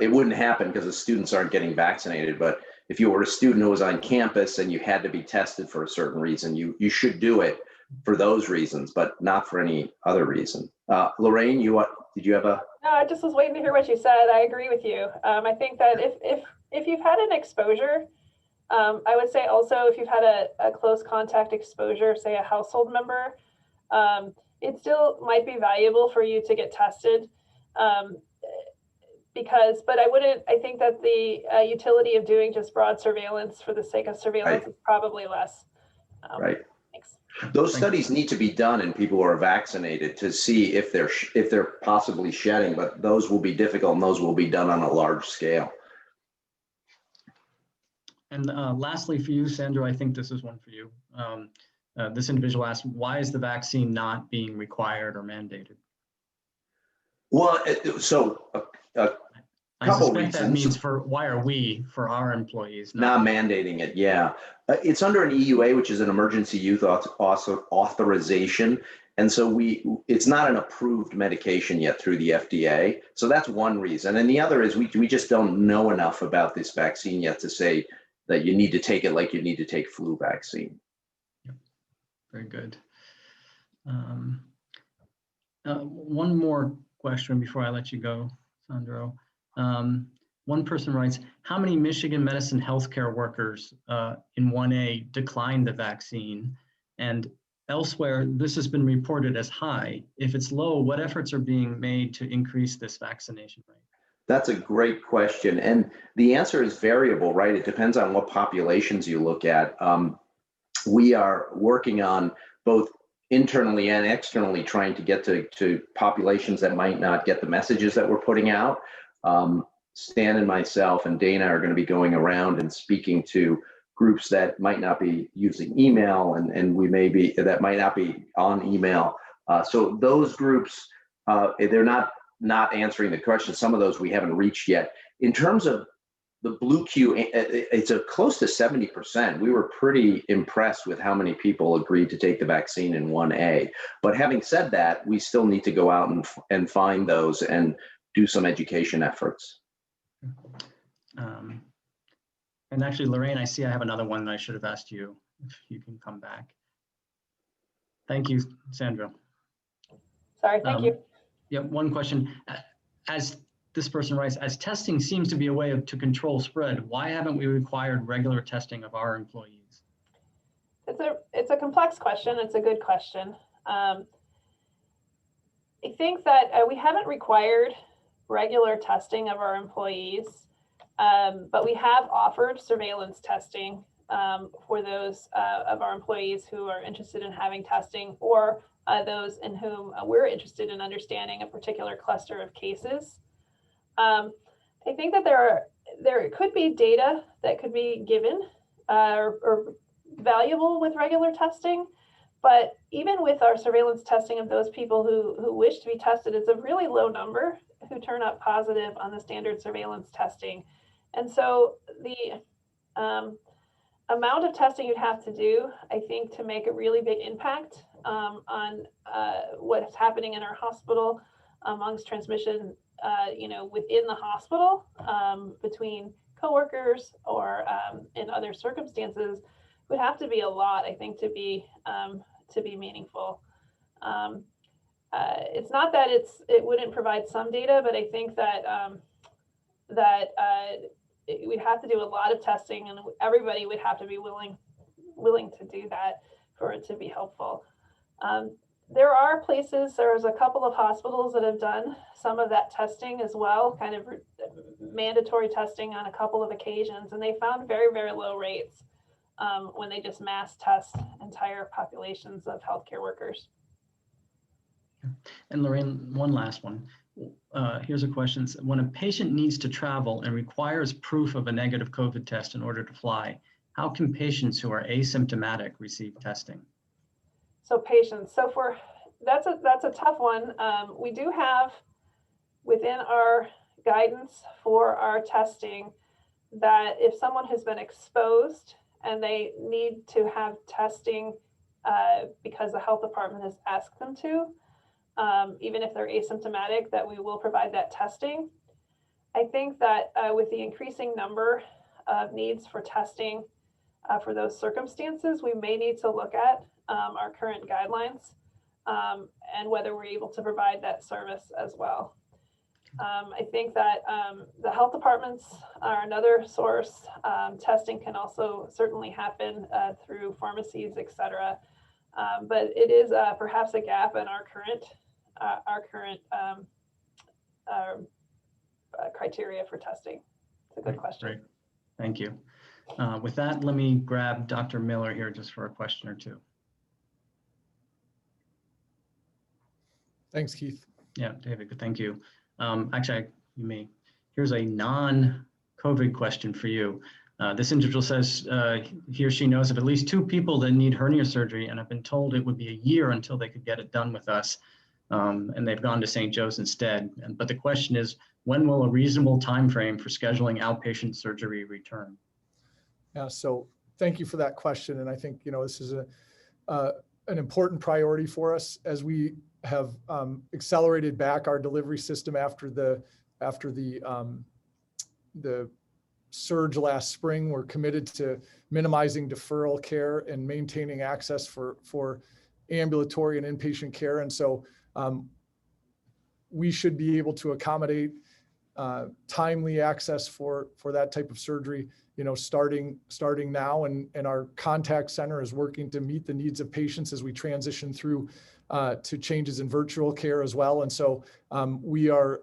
H: it wouldn't happen because the students aren't getting vaccinated, but if you were a student who was on campus and you had to be tested for a certain reason, you should do it for those reasons, but not for any other reason. Lorraine, did you have a?
G: No, I just was waiting to hear what you said. I agree with you. I think that if you've had an exposure, I would say also if you've had a close contact exposure, say a household member, it still might be valuable for you to get tested. But I think that the utility of doing just broad surveillance for the sake of surveillance is probably less.
H: Right.
G: Thanks.
H: Those studies need to be done in people who are vaccinated to see if they're possibly shedding, but those will be difficult and those will be done on a large scale.
F: And lastly for you, Sandra, I think this is one for you. This individual asked, why is the vaccine not being required or mandated?
H: Well, so
F: I suspect that means why are we, for our employees,
H: not mandating it? Yeah, it's under an EUA, which is an emergency use authorization, and so it's not an approved medication yet through the FDA. So that's one reason, and the other is we just don't know enough about this vaccine yet to say that you need to take it like you need to take flu vaccine.
F: Yep. Very good. One more question before I let you go, Sandro. One person writes, how many Michigan medicine healthcare workers in 1A declined the vaccine? And elsewhere, this has been reported as high. If it's low, what efforts are being made to increase this vaccination rate?
H: That's a great question. And the answer is variable, right? It depends on what populations you look at. We are working on both internally and externally trying to get to populations that might not get the messages that we're putting out. Stan and myself and Dana are going to be going around and speaking to groups that might not be using email and that might not be on email. So those groups, they're not answering the question. Some of those we haven't reached yet. In terms of the Blue Q, it's close to 70%. We were pretty impressed with how many people agreed to take the vaccine in 1A. But having said that, we still need to go out and find those and do some education efforts.
F: And actually, Lorraine, I see I have another one that I should have asked you if you can come back. Thank you, Sandra.
G: Sorry, thank you.
F: Yeah, one question. As this person writes, as testing seems to be a way to control spread, why haven't we required regular testing of our employees?
G: It's a complex question. It's a good question. I think that we haven't required regular testing of our employees, but we have offered surveillance testing for those of our employees who are interested in having testing, or those in whom we're interested in understanding a particular cluster of cases. I think that there could be data that could be given or valuable with regular testing, but even with our surveillance testing of those people who wish to be tested, it's a really low number who turn up positive on the standard surveillance testing. And so the amount of testing you'd have to do, I think, to make a really big impact on what's happening in our hospital amongst transmission, within the hospital between coworkers or in other circumstances, would have to be a lot, I think, to be meaningful. It's not that it wouldn't provide some data, but I think that we'd have to do a lot of testing, and everybody would have to be willing to do that for it to be helpful. There's a couple of hospitals that have done some of that testing as well, kind of mandatory testing on a couple of occasions, and they found very, very low rates when they just mass test entire populations of healthcare workers.
F: And Lorraine, one last one. Here's a question. When a patient needs to travel and requires proof of a negative COVID test in order to fly, how can patients who are asymptomatic receive testing?
G: So patients, that's a tough one. We do have within our guidance for our testing that if someone has been exposed and they need to have testing because the health department has asked them to, even if they're asymptomatic, that we will provide that testing. I think that with the increasing number of needs for testing for those circumstances, we may need to look at our current guidelines and whether we're able to provide that service as well. I think that the health departments are another source. Testing can also certainly happen through pharmacies, et cetera. But it is perhaps a gap in our current criteria for testing. It's a good question.
F: Great. Thank you. With that, let me grab Dr. Miller here just for a question or two.
B: Thanks, Keith.
F: Yeah, David, thank you. Actually, here's a non-COVID question for you. This individual says he or she knows of at least 2 people that need hernia surgery and have been told it would be a year until they could get it done with us. And they've gone to St. Joe's instead. But the question is, when will a reasonable time frame for scheduling outpatient surgery return?
B: Yeah, so thank you for that question. And I think, this is an important priority for us as we have accelerated back our delivery system after the surge last spring. We're committed to minimizing deferral care and maintaining access for ambulatory and inpatient care. And so we should be able to accommodate timely access for that type of surgery, starting now. And our contact center is working to meet the needs of patients as we transition through to changes in virtual care as well. And so we are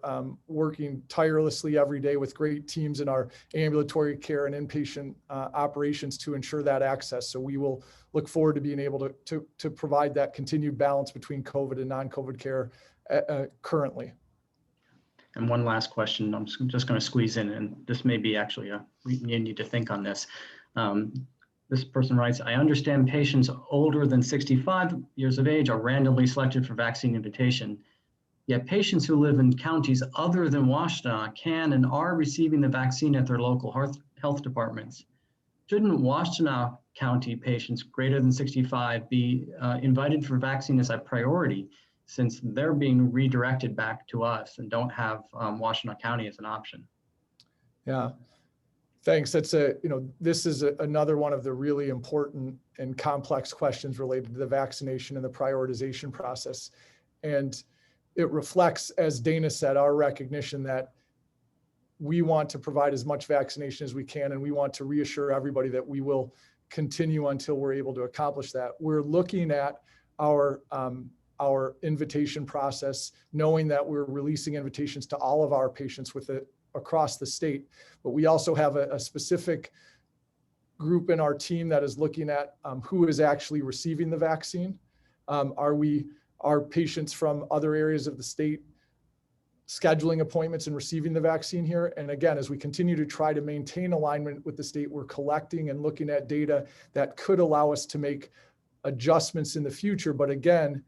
B: working tirelessly every day with great teams in our ambulatory care and inpatient operations to ensure that access. So we will look forward to being able to provide that continued balance between COVID and non-COVID care currently.
F: And one last question, I'm just going to squeeze in, and this may be actually you need to think on this. This person writes, I understand patients older than 65 years of age are randomly selected for vaccine invitation, yet patients who live in counties other than Washtenaw can and are receiving the vaccine at their local health departments. Shouldn't Washtenaw County patients greater than 65 be invited for vaccine as a priority, since they're being redirected back to us and don't have Washtenaw County as an option?
B: Yeah. Thanks. That's this is another one of the really important and complex questions related to the vaccination and the prioritization process. And it reflects, as Dana said, our recognition that we want to provide as much vaccination as we can, and we want to reassure everybody that we will continue until we're able to accomplish that. We're looking at our invitation process, knowing that we're releasing invitations to all of our patients across the state, but we also have a specific group in our team that is looking at who is actually receiving the vaccine. Are patients from other areas of the state scheduling appointments and receiving the vaccine here? And again, as we continue to try to maintain alignment with the state, we're collecting and looking at data that could allow us to make adjustments in the future, but again,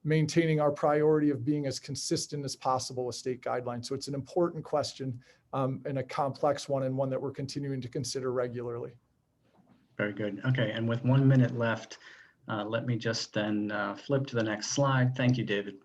B: maintaining our priority of being as consistent as possible with state guidelines. So it's an important question and a complex one, and one that we're continuing to consider regularly.
F: Very good. Okay, and with 1 minute left, let me just then flip to the next slide. Thank you, David.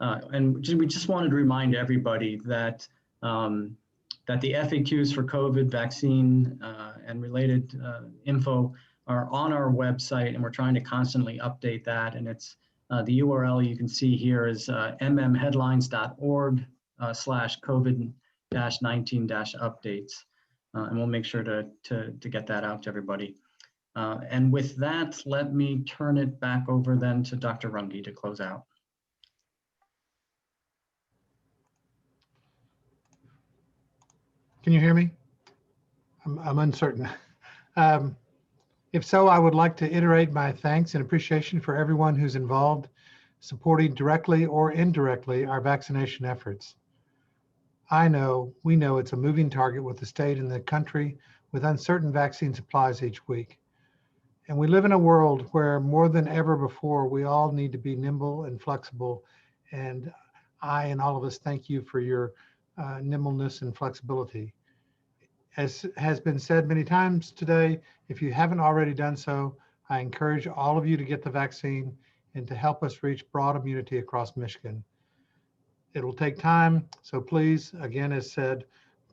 F: And we just wanted to remind everybody that that the FAQs for COVID vaccine and related info are on our website, and we're trying to constantly update that. And it's the URL you can see here is mmheadlines.org/COVID-19-updates. And we'll make sure to get that out to everybody. And with that, let me turn it back over then to Dr. Runge to close out.
A: Can you hear me? I'm uncertain. If so, I would like to iterate my thanks and appreciation for everyone who's involved, supporting directly or indirectly our vaccination efforts. We know it's a moving target with the state and the country with uncertain vaccine supplies each week. And we live in a world where more than ever before, we all need to be nimble and flexible. And I and all of us thank you for your nimbleness and flexibility. As has been said many times today, if you haven't already done so, I encourage all of you to get the vaccine and to help us reach broad immunity across Michigan. It will take time, so please, again, as said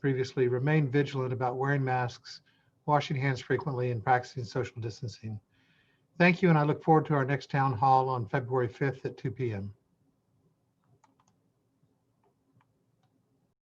A: previously, remain vigilant about wearing masks, washing hands frequently, and practicing social distancing. Thank you, and I look forward to our next town hall on February 5th at 2 p.m.